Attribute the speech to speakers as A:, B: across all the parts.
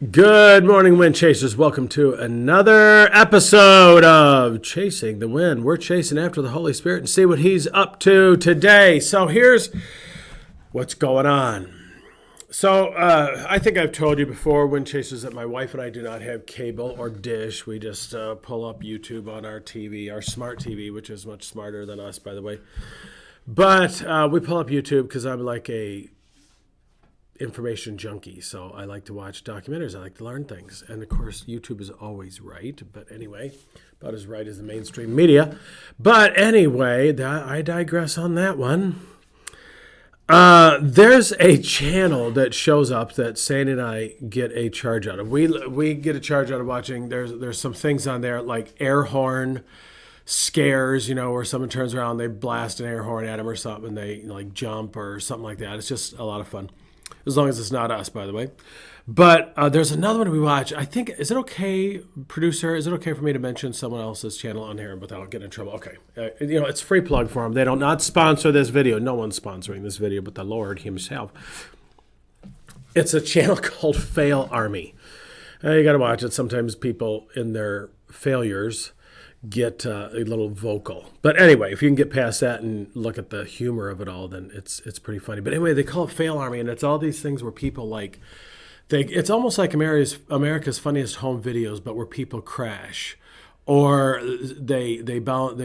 A: Good morning, Wind Chasers. Welcome to another episode of Chasing the Wind. We're chasing after the Holy Spirit and see what He's up to today. So here's what's going on. So I think I've told you before, Wind Chasers, that my wife and I do not have cable or dish. We just pull up YouTube on our TV, our smart TV, which is much smarter than us, by the way. But we pull up YouTube because I'm like a information junkie, so I like to watch documentaries. I like to learn things, and of course YouTube is always right, but anyway, about as right as the mainstream media. But anyway, I digress on that one. There's a channel that shows up that Sandy and I get a charge out of. We get a charge out of watching. There's some things on there like air horn scares, where someone turns around, they blast an air horn at them or something, and they like jump or something like that. It's just a lot of fun. As long as it's not us, by the way. But there's another one we watch. I think, is it okay, producer? Is it okay for me to mention someone else's channel on here without getting in trouble? Okay. It's free plug for them. They don't not sponsor this video. No one's sponsoring this video but the Lord himself. It's a channel called Fail Army. You got to watch it. Sometimes people in their failures get a little vocal. But anyway, if you can get past that and look at the humor of it all, then it's pretty funny. But anyway, they call it Fail Army, and it's all these things where people it's almost like America's Funniest Home Videos, but where people crash. Or they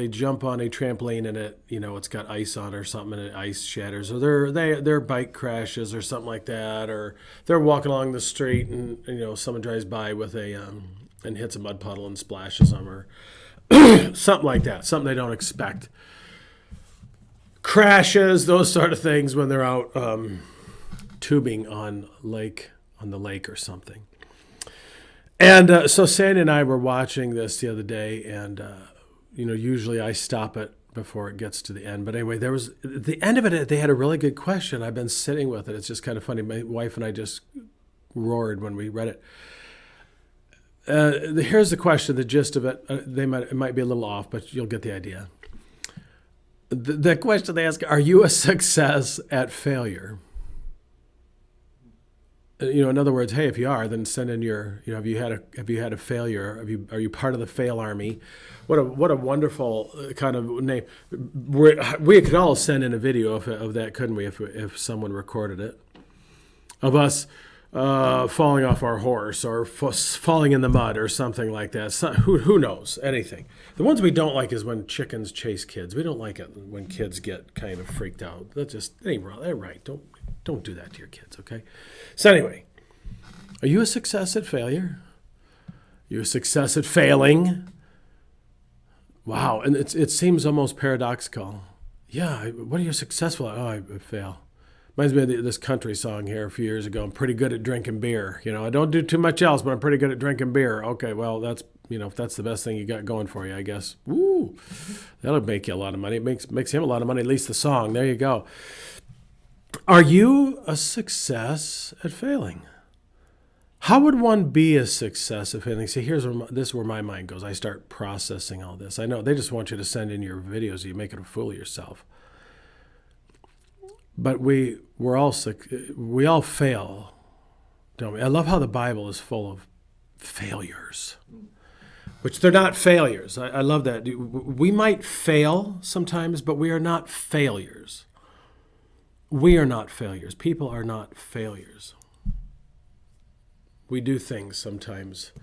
A: jump on a trampoline and it's got ice on it or something and ice shatters. Or their bike crashes or something like that. Or they're walking along the street and someone drives by with and hits a mud puddle and splashes them, or something like that, something they don't expect. Crashes, those sort of things when they're out tubing on the lake or something. And so Sandy and I were watching this the other day, and usually I stop it before it gets to the end. But anyway, there was at the end of it, they had a really good question. I've been sitting with it. It's just kind of funny. My wife and I just roared when we read it. Here's the question, the gist of it. It might be a little off, but you'll get the idea. The question they ask: are you a success at failure? In other words, hey, if you are, then send in your. Have you had a failure? Are you part of the Fail Army? What a wonderful kind of name. We could all send in a video of that, couldn't we? If someone recorded it, of us. Falling off our horse or falling in the mud or something like that. Who knows? Anything. The ones we don't like is when chickens chase kids. We don't like it when kids get kind of freaked out. That ain't right. Don't do that to your kids, okay? So anyway, are you a success at failure? You a success at failing? Wow, and it seems almost paradoxical. Yeah, what are you successful at? Oh, I fail. Reminds me of this country song here a few years ago. I'm pretty good at drinking beer. I don't do too much else, but I'm pretty good at drinking beer. Okay, well, that's, if that's the best thing you got going for you, I guess. Woo, that'll make you a lot of money. It makes him a lot of money, at least the song. There you go. Are you a success at failing? How would one be a success at failing? See, this is where my mind goes. I start processing all this. I know they just want you to send in your videos. So you make it a fool of yourself. But we all fail, don't we? I love how the Bible is full of failures, which they're not failures. I love that. We might fail sometimes, but we are not failures. We are not failures. People are not failures. We do things sometimes,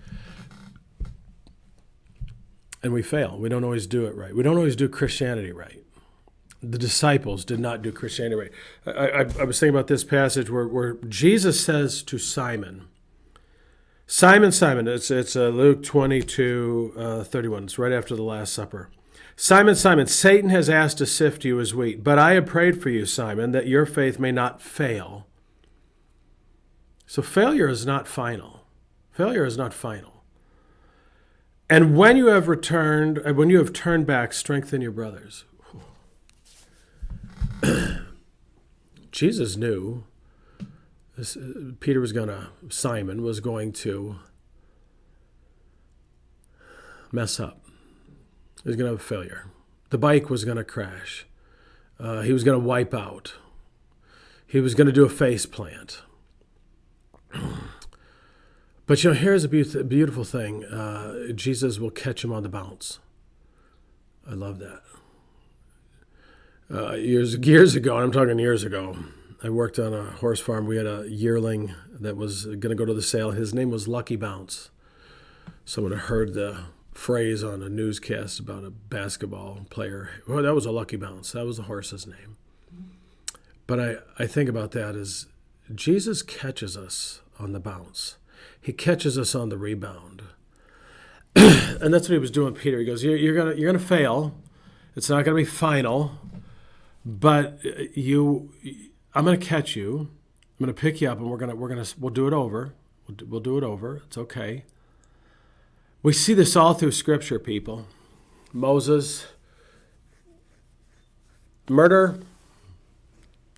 A: and we fail. We don't always do it right. We don't always do Christianity right. The disciples did not do Christianity right. I was thinking about this passage where Jesus says to Simon, Simon, it's Luke 22:31. It's right after the Last Supper. Simon, Simon, Satan has asked to sift you as wheat, but I have prayed for you, Simon, that your faith may not fail. So failure is not final. Failure is not final. And when you have turned back, strengthen your brothers. Jesus knew Simon was going to mess up. He was going to have a failure. The bike was going to crash. He was going to wipe out. He was going to do a face plant. But here's a beautiful thing. Jesus will catch him on the bounce. I love that. Years ago, and I'm talking years ago, I worked on a horse farm. We had a yearling that was going to go to the sale. His name was Lucky Bounce. Someone had heard the phrase on a newscast about a basketball player. Well, that was a Lucky Bounce. That was the horse's name. But I think about that as Jesus catches us on the bounce. He catches us on the rebound. And that's what he was doing, Peter. He goes, you're gonna fail. It's not gonna be final, but I'm gonna catch you. I'm gonna pick you up, and we'll do it over. We'll do it over. It's okay. We see this all through Scripture, people. Moses, murder,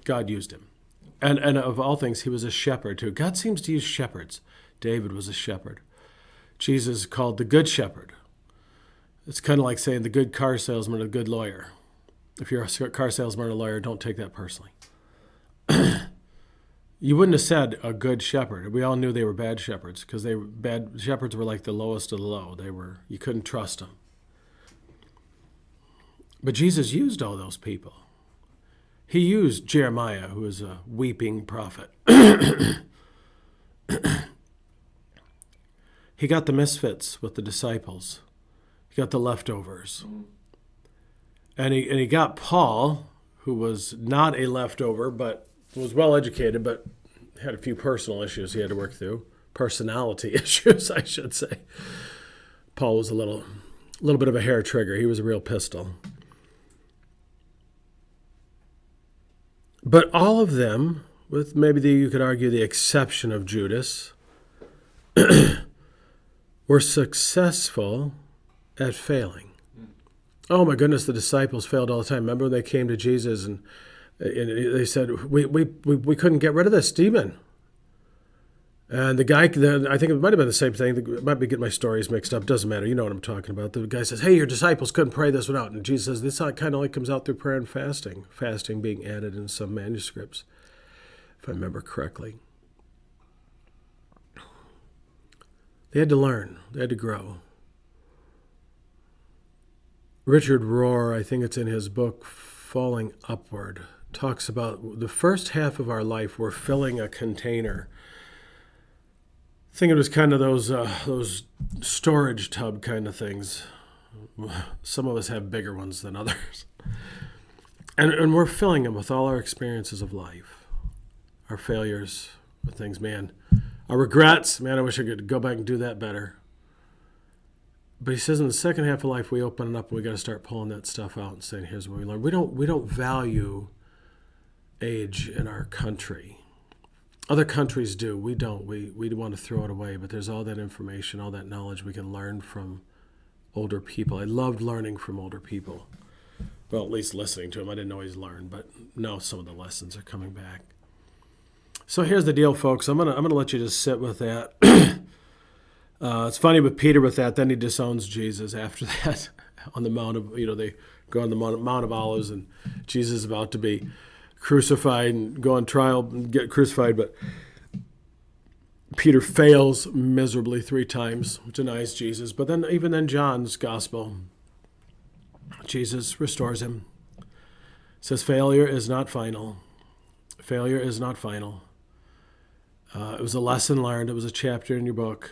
A: God used him. And of all things, he was a shepherd too. God seems to use shepherds. David was a shepherd. Jesus is called the Good Shepherd. It's kind of like saying the good car salesman, a good lawyer. If you're a car salesman or a lawyer, don't take that personally. You wouldn't have said a good shepherd. We all knew they were bad shepherds because bad shepherds were like the lowest of the low. You couldn't trust them. But Jesus used all those people. He used Jeremiah, who was a weeping prophet. He got the misfits with the disciples. He got the leftovers. And he got Paul, who was not a leftover, but was well educated, but had a few personal issues he had to work through. Personality issues, I should say. Paul was a little bit of a hair trigger. He was a real pistol. But all of them, with maybe you could argue the exception of Judas, were successful at failing. Oh my goodness, the disciples failed all the time. Remember when they came to Jesus and they said, we couldn't get rid of this demon. And the guy, I think it might have been the same thing. I might be getting my stories mixed up. Doesn't matter. You know what I'm talking about. The guy says, hey, your disciples couldn't pray this one out. And Jesus says, this kind of like comes out through prayer and fasting. Fasting being added in some manuscripts, if I remember correctly. They had to learn. They had to grow. Richard Rohr, I think it's in his book, Falling Upward, talks about the first half of our life, we're filling a container. I think it was kind of those storage tub kind of things. Some of us have bigger ones than others. And we're filling them with all our experiences of life, our failures, the things, man, our regrets, man, I wish I could go back and do that better. But he says in the second half of life, we open it up and we got to start pulling that stuff out and saying, here's what we learned. We don't value age in our country. Other countries do. We don't. We want to throw it away. But there's all that information, all that knowledge we can learn from older people. I loved learning from older people. Well, at least listening to them. I didn't always learn, but now some of the lessons are coming back. So here's the deal, folks. I'm gonna let you just sit with that. It's funny with Peter with that. Then he disowns Jesus after that on the Mount of, they go on the Mount of Olives, and Jesus is about to be crucified and go on trial and get crucified. But Peter fails miserably 3 times, denies Jesus. But then even in John's gospel, Jesus restores him. Says failure is not final. Failure is not final. It was a lesson learned. It was a chapter in your book.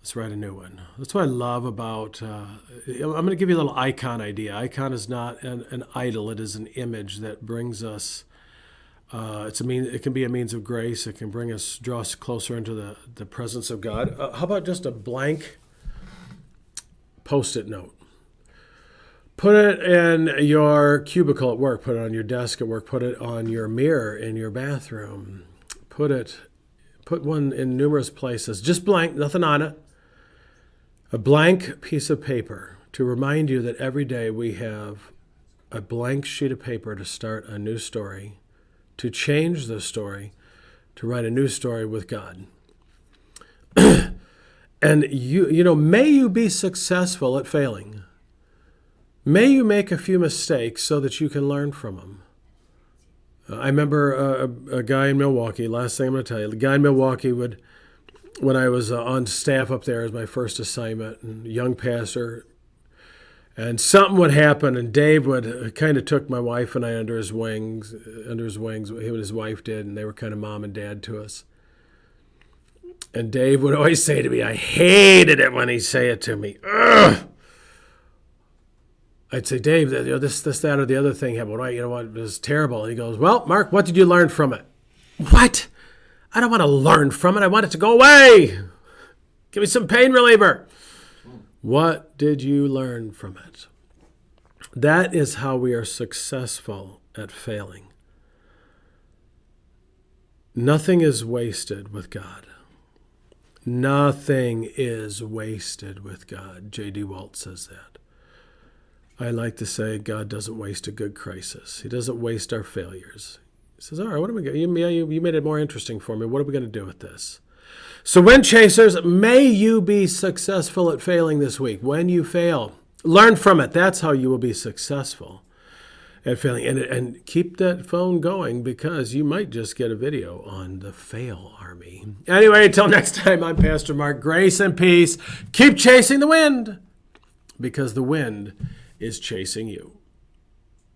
A: Let's write a new one. That's what I love about, I'm going to give you a little icon idea. Icon is not an idol. It is an image that brings us, it can be a means of grace. It can draw us closer into the presence of God. How about just a blank Post-it note? Put it in your cubicle at work. Put it on your desk at work. Put it on your mirror in your bathroom. Put one in numerous places. Just blank, nothing on it. A blank piece of paper to remind you that every day we have a blank sheet of paper to start a new story, to change the story, to write a new story with God. And may you be successful at failing. May you make a few mistakes so that you can learn from them. I remember a guy in Milwaukee, last thing I'm going to tell you, the guy in Milwaukee would when I was on staff up there as my first assignment, and young pastor. And something would happen, and Dave would kind of took my wife and I under his wings. Him and his wife did, and they were kind of mom and dad to us. And Dave would always say to me, I hated it when he'd say it to me. Ugh! I'd say, Dave, this, that, or the other thing happened. Right? You know what? It was terrible. And he goes, well, Mark, what did you learn from it? What? I don't want to learn from it. I want it to go away. Give me some pain reliever. What did you learn from it? That is how we are successful at failing. Nothing is wasted with God. Nothing is wasted with God. J.D. Walt says that. I like to say God doesn't waste a good crisis. He doesn't waste our failures. He says, all right, what are we going to do? You made it more interesting for me. What are we going to do with this? So wind chasers, may you be successful at failing this week. When you fail, learn from it. That's how you will be successful at failing. And keep that phone going, because you might just get a video on the fail army. Anyway, until next time, I'm Pastor Mark. Grace and peace. Keep chasing the wind, because the wind is chasing you.